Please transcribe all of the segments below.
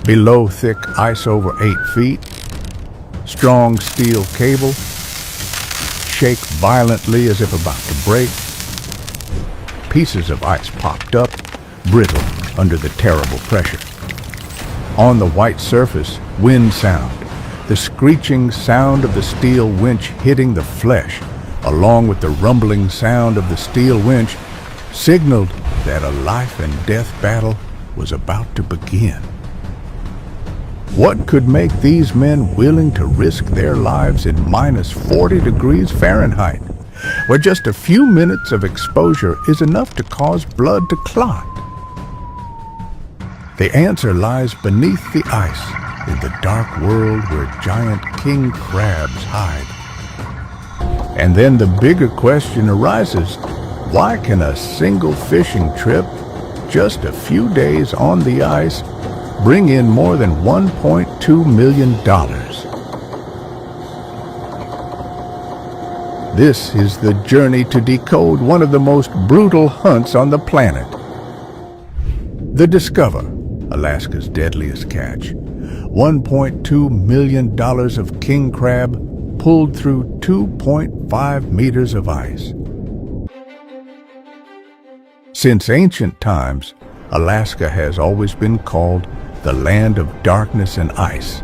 Below thick ice over 8 feet, strong steel cable, shake violently as if about to break. Pieces of ice popped up, brittle under the terrible pressure. On the white surface, wind sound, the screeching sound of the steel winch hitting the flesh, along with the rumbling sound of the steel winch, signaled that a life and death battle was about to begin. What could make these men willing to risk their lives in minus 40 degrees Fahrenheit, where just a few minutes of exposure is enough to cause blood to clot? The answer lies beneath the ice in the dark world where giant king crabs hide. And then the bigger question arises, why can a single fishing trip, just a few days on the ice, bring in more than $1.2 million? This is the journey to decode one of the most brutal hunts on the planet. The Discover, Alaska's deadliest catch. $1.2 million of king crab pulled through 2.5 meters of ice. Since ancient times, Alaska has always been called the land of darkness and ice.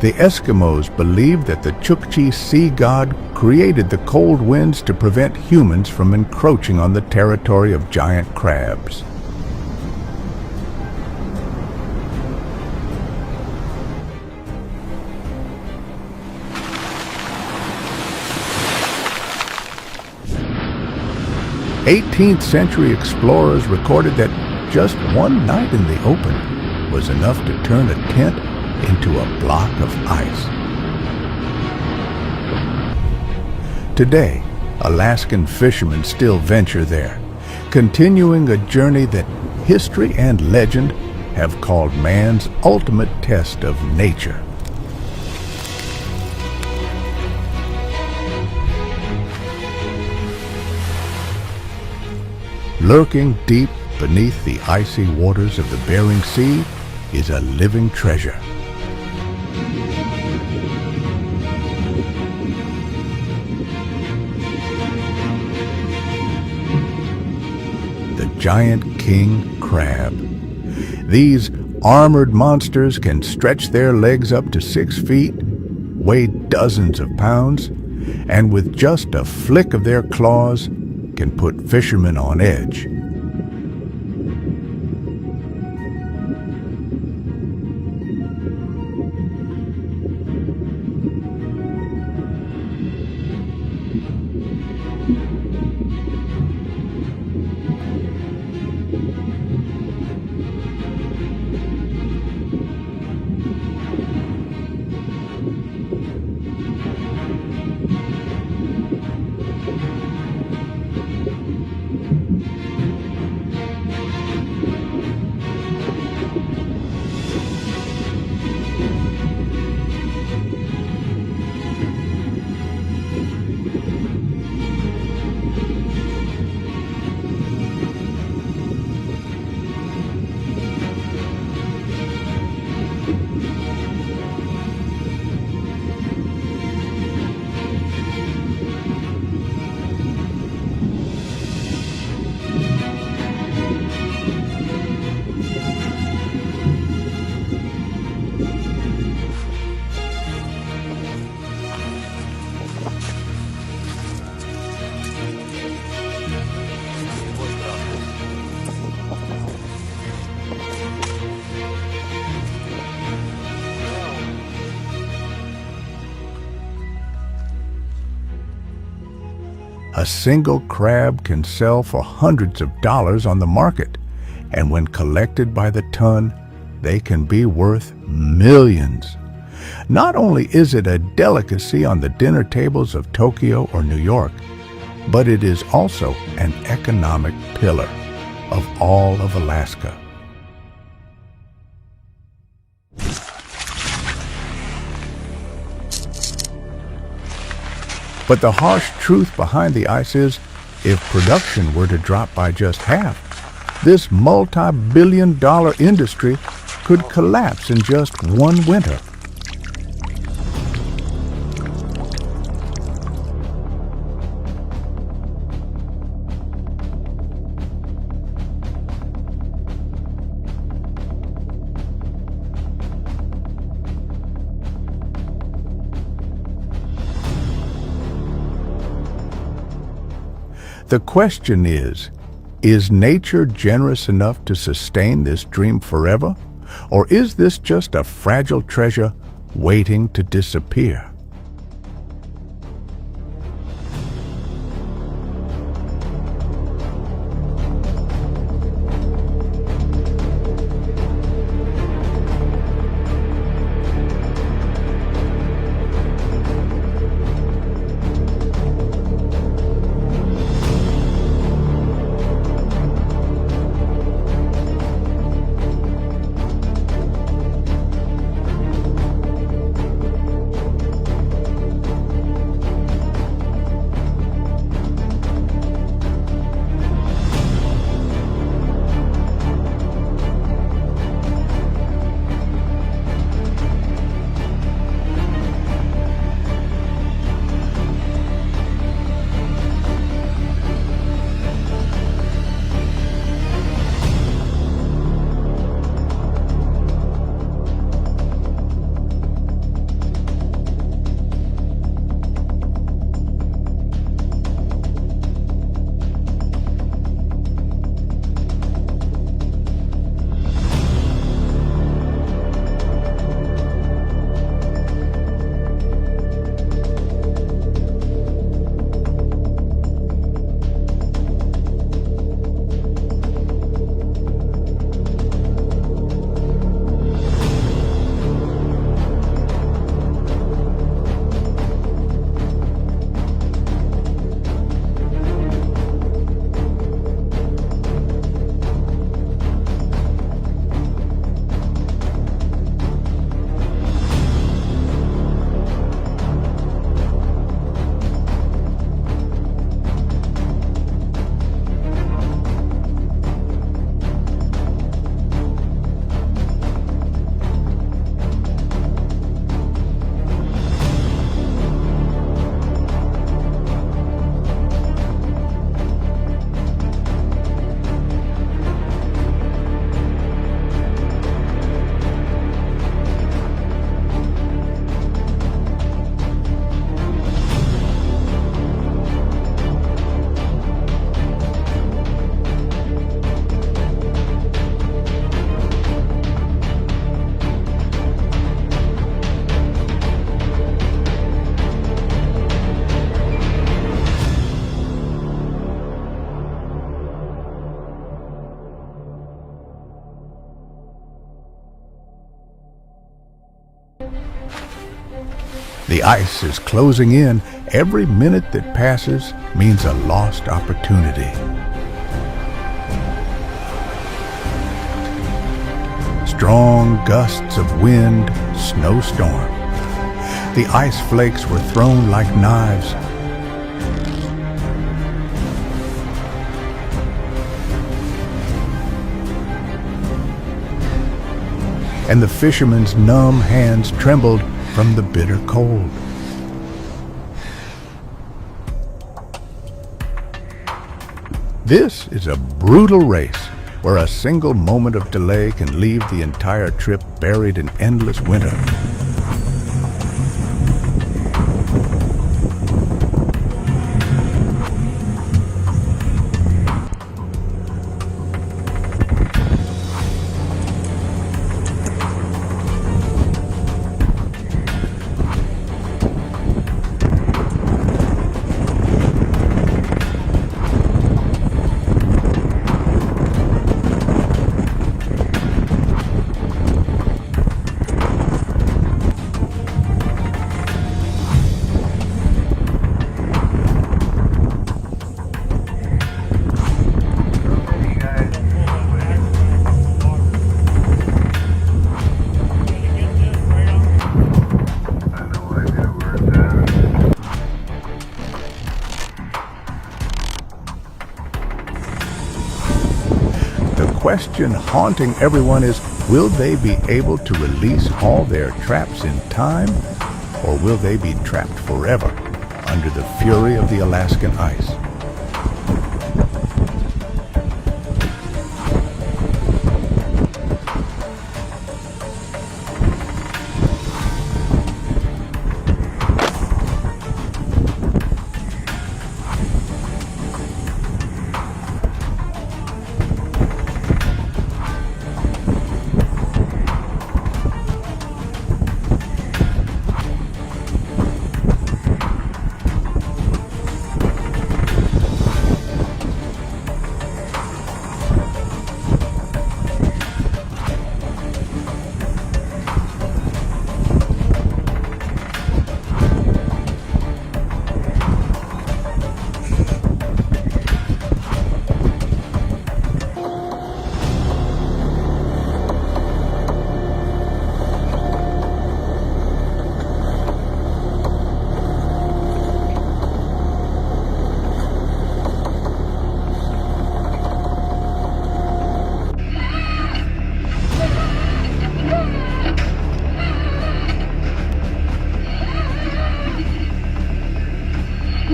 The Eskimos believed that the Chukchi sea god created the cold winds to prevent humans from encroaching on the territory of giant crabs. '18th century explorers recorded that just one night in the open was enough to turn a tent into a block of ice. Today, Alaskan fishermen still venture there, continuing a journey that history and legend have called man's ultimate test of nature. Lurking deep beneath the icy waters of the Bering Sea is a living treasure. The giant king crab. These armored monsters can stretch their legs up to 6 feet, weigh dozens of pounds, and with just a flick of their claws can put fishermen on edge. A single crab can sell for hundreds of dollars on the market, and when collected by the ton, they can be worth millions. Not only is it a delicacy on the dinner tables of Tokyo or New York, but it is also an economic pillar of all of Alaska. But the harsh truth behind the ice is If production were to drop by just half, this multi-billion-dollar industry could collapse in just one winter. The question is nature generous enough to sustain this dream forever? Or is this just a fragile treasure waiting to disappear? The ice is closing in. Every minute that passes means a lost opportunity. Strong gusts of wind, snowstorm. The ice flakes were thrown like knives. And the fishermen's numb hands trembled from the bitter cold. This is a brutal race where a single moment of delay can leave the entire trip buried in endless winter. question haunting everyone is, will they be able to release all their traps in time, or will they be trapped forever under the fury of the Alaskan ice?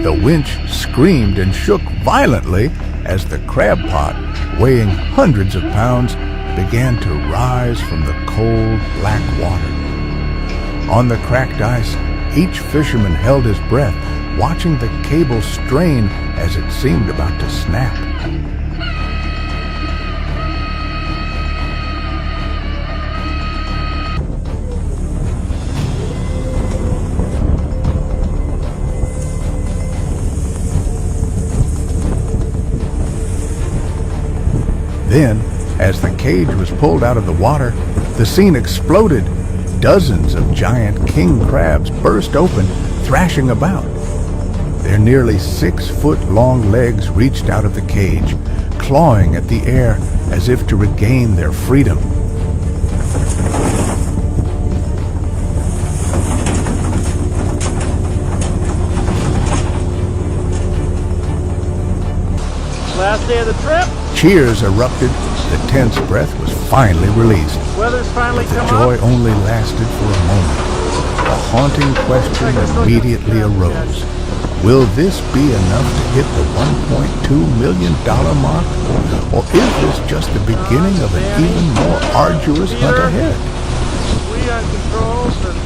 The winch screamed and shook violently as the crab pot, weighing hundreds of pounds, began to rise from the cold, black water. On the cracked ice, each fisherman held his breath, watching the cable strain as it seemed about to snap. Then, as the cage was pulled out of the water, the scene exploded. Dozens of giant king crabs burst open, thrashing about. Their nearly 6-foot-long legs reached out of the cage, clawing at the air as if to regain their freedom. Last day of the trip. Cheers erupted. The tense breath was finally released. Weather's finally The come joy up. only lasted for a moment. A haunting question immediately arose. Will this be enough to hit the $1.2 million mark? Or is this just the beginning of an even more arduous hunt ahead? We on controls and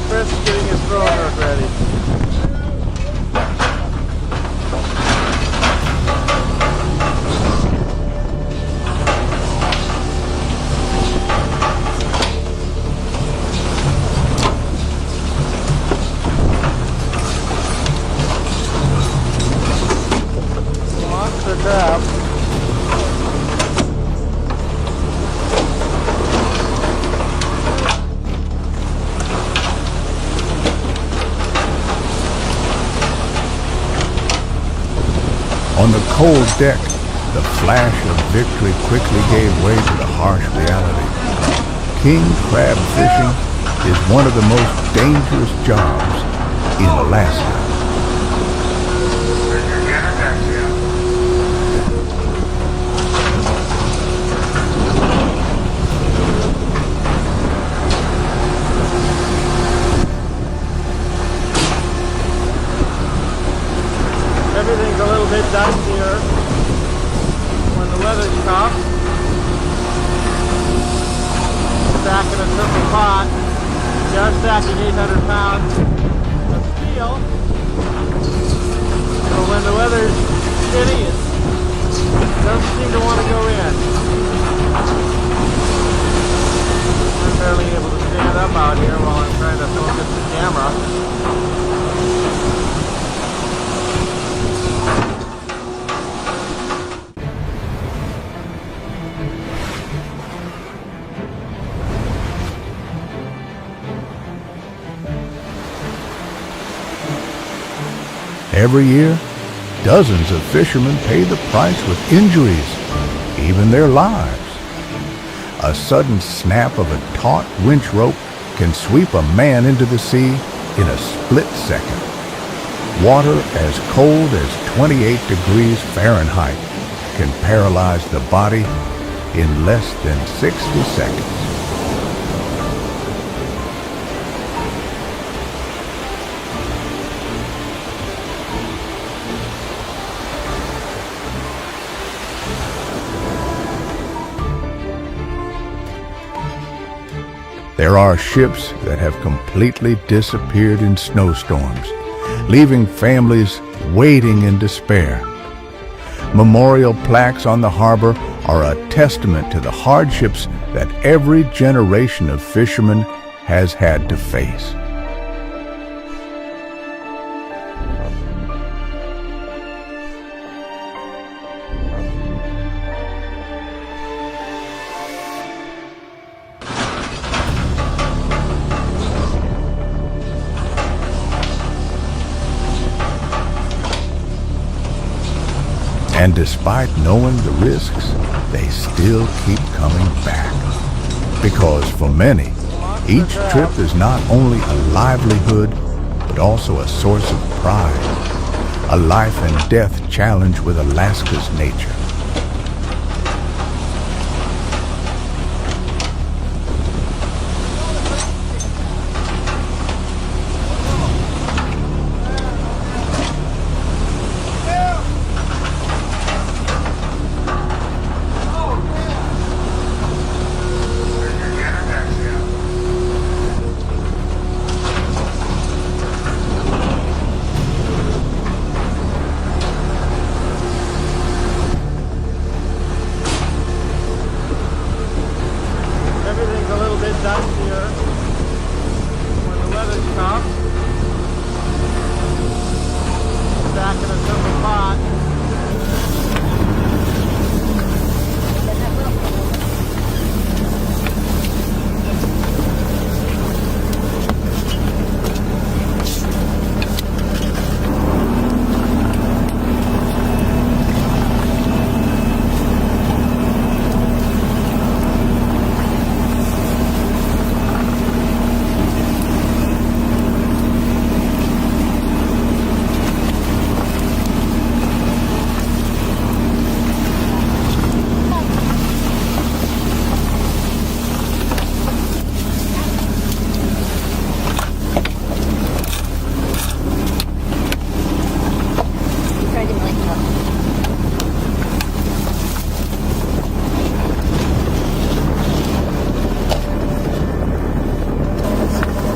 Chris is getting his drone hook ready. Crab. On the cold deck, the flash of victory quickly gave way to the harsh reality. King crab fishing is one of the most dangerous jobs in Alaska. Everything's a little bit dustier when the weather's tough. Stacking a triple pot. We are stacking 800 pounds of steel. So when the weather's shitty, it doesn't seem to want to go in. I'm barely able to stand up out here while I'm trying to focus the camera. Every year, dozens of fishermen pay the price with injuries, even their lives. A sudden snap of a taut winch rope can sweep a man into the sea in a split second. Water as cold as 28 degrees Fahrenheit can paralyze the body in less than 60 seconds. There are ships that have completely disappeared in snowstorms, leaving families waiting in despair. Memorial plaques on the harbor are a testament to the hardships that every generation of fishermen has had to face. And despite knowing the risks, they still keep coming back. Because for many, each trip is not only a livelihood, but also a source of pride, a life and death challenge with Alaska's nature.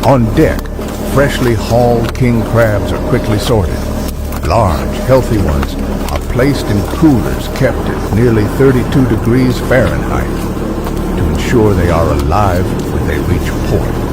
On deck, freshly hauled king crabs are quickly sorted. Large, healthy ones are placed in coolers kept at nearly 32 degrees Fahrenheit to ensure they are alive when they reach port.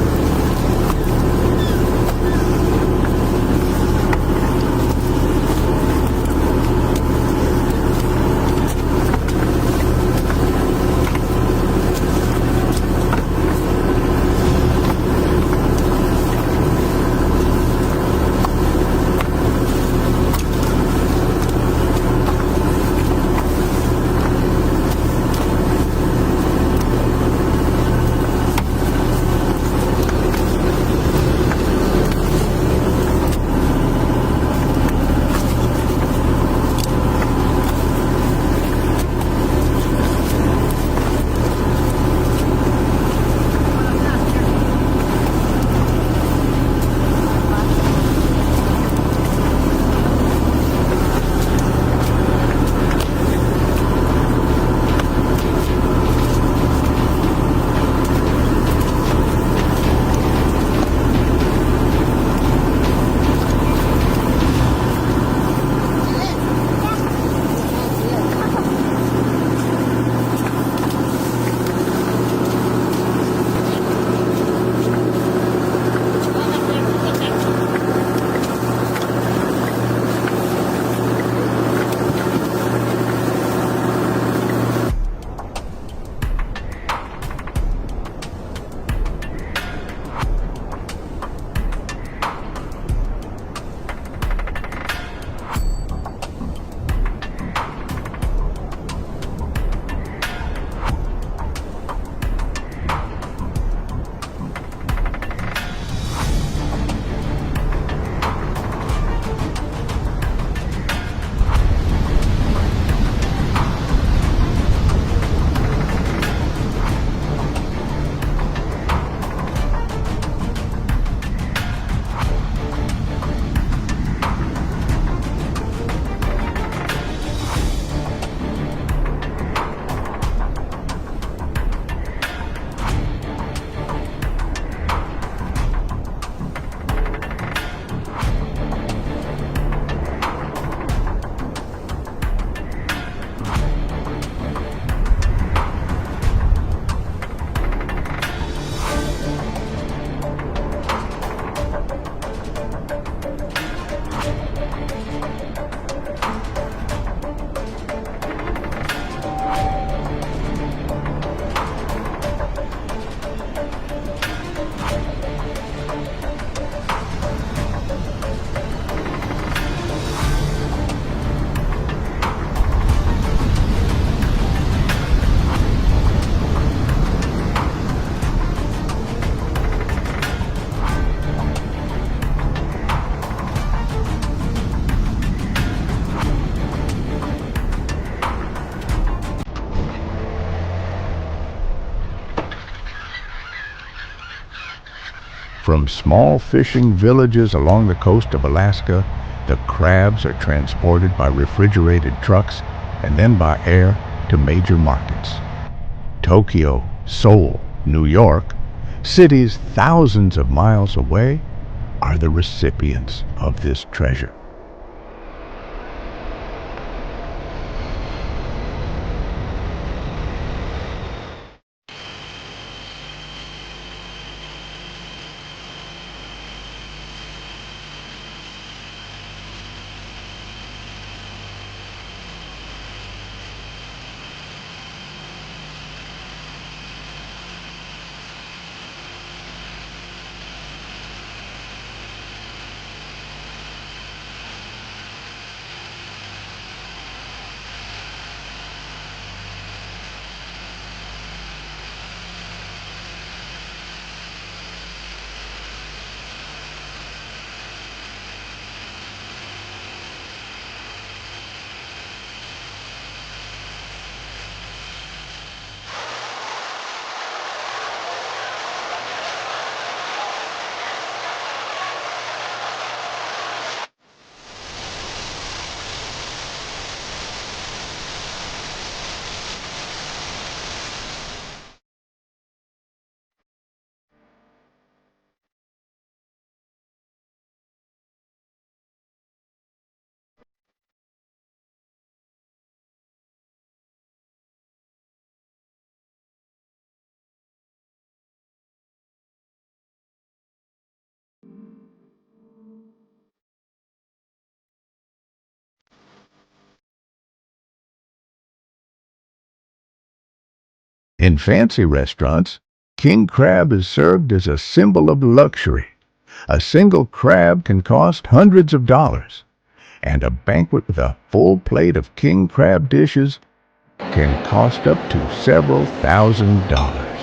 From small fishing villages along the coast of Alaska, the crabs are transported by refrigerated trucks and then by air to major markets. Tokyo, Seoul, New York, cities thousands of miles away, are the recipients of this treasure. In fancy restaurants, king crab is served as a symbol of luxury. A single crab can cost hundreds of dollars, and a banquet with a full plate of king crab dishes can cost up to several $1,000s.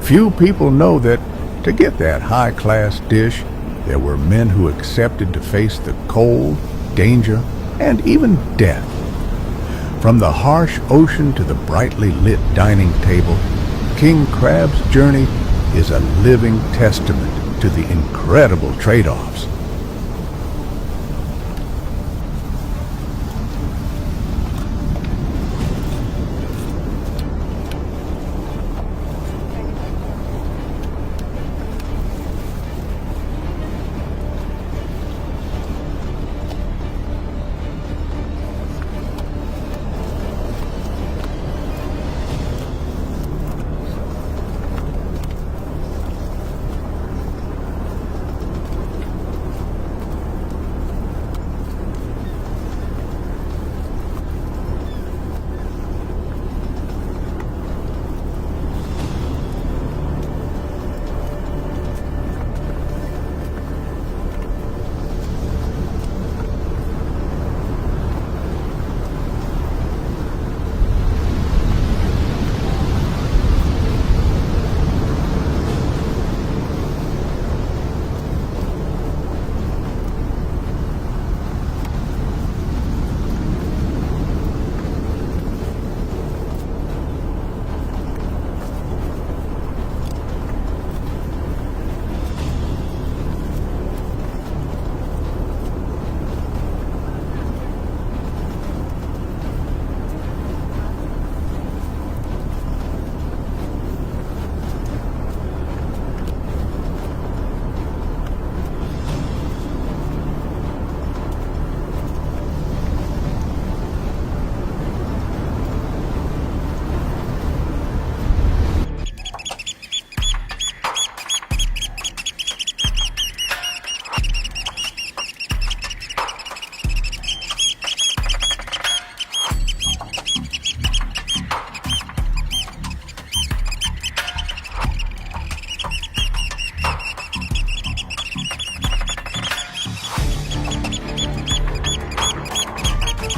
Few people know that to get that high-class dish, there were men who accepted to face the cold, danger, and even death. From the harsh ocean to the brightly lit dining table, king crab's journey is a living testament to the incredible trade-offs.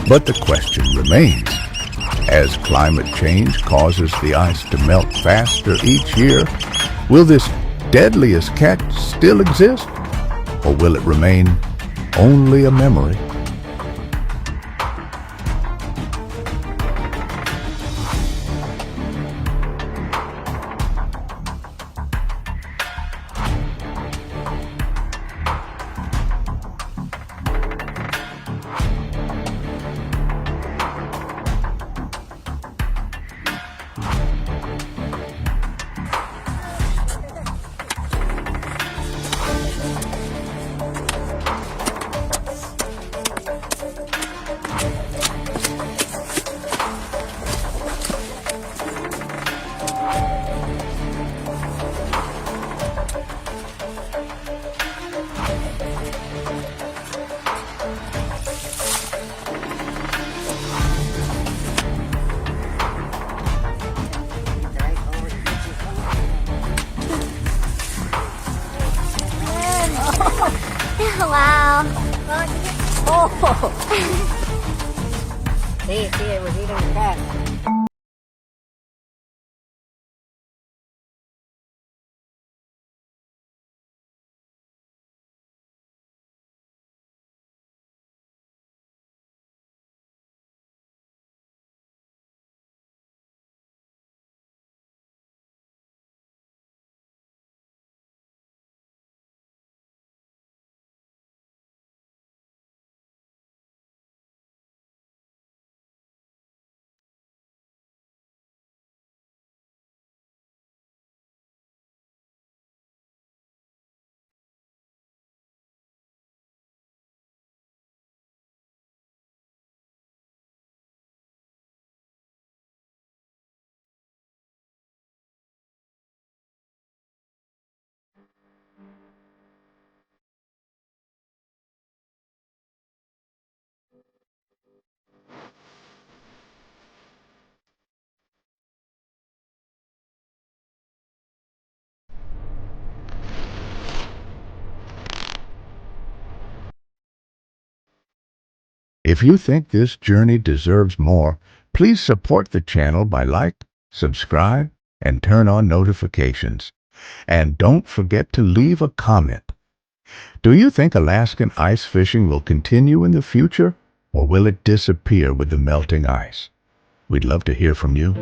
But the question remains, as climate change causes the ice to melt faster each year, will this deadliest catch still exist, or will it remain only a memory? Wow. Oh! See, it was eating the cat. If you think this journey deserves more, please support the channel by subscribe, and turn on notifications. And don't forget to leave a comment. Do you think Alaskan ice fishing will continue in the future, or will it disappear with the melting ice? We'd love to hear from you.